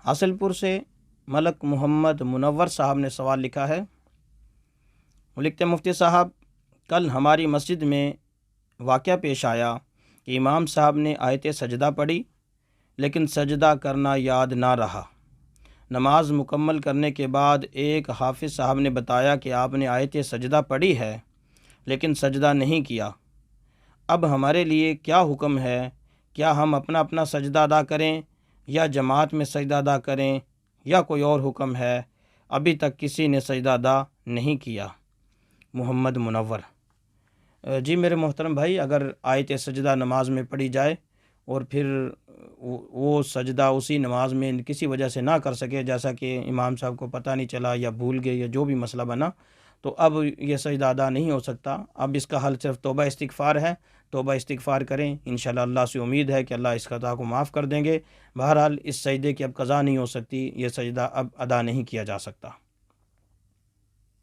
حاصل پور سے ملک محمد منور صاحب نے سوال لکھا ہے۔ وہ لکھتے ہیں مفتی صاحب، کل ہماری مسجد میں واقعہ پیش آیا کہ امام صاحب نے آیت سجدہ پڑھی لیکن سجدہ کرنا یاد نہ رہا۔ نماز مکمل کرنے کے بعد ایک حافظ صاحب نے بتایا کہ آپ نے آیت سجدہ پڑھی ہے لیکن سجدہ نہیں کیا۔ اب ہمارے لیے کیا حکم ہے؟ کیا ہم اپنا اپنا سجدہ ادا کریں یا جماعت میں سجدہ ادا کریں یا کوئی اور حکم ہے؟ ابھی تک کسی نے سجدہ ادا نہیں کیا۔ محمد منور۔ جی میرے محترم بھائی، اگر آیت سجدہ نماز میں پڑھی جائے اور پھر وہ سجدہ اسی نماز میں کسی وجہ سے نہ کر سکے، جیسا کہ امام صاحب کو پتہ نہیں چلا یا بھول گئے یا جو بھی مسئلہ بنا، تو اب یہ سجدہ ادا نہیں ہو سکتا۔ اب اس کا حل صرف توبہ استغفار ہے۔ توبہ استغفار کریں، انشاءاللہ اللہ سے امید ہے کہ اللہ اس خطا کو معاف کر دیں گے۔ بہرحال اس سجدے کی اب قضا نہیں ہو سکتی، یہ سجدہ اب ادا نہیں کیا جا سکتا۔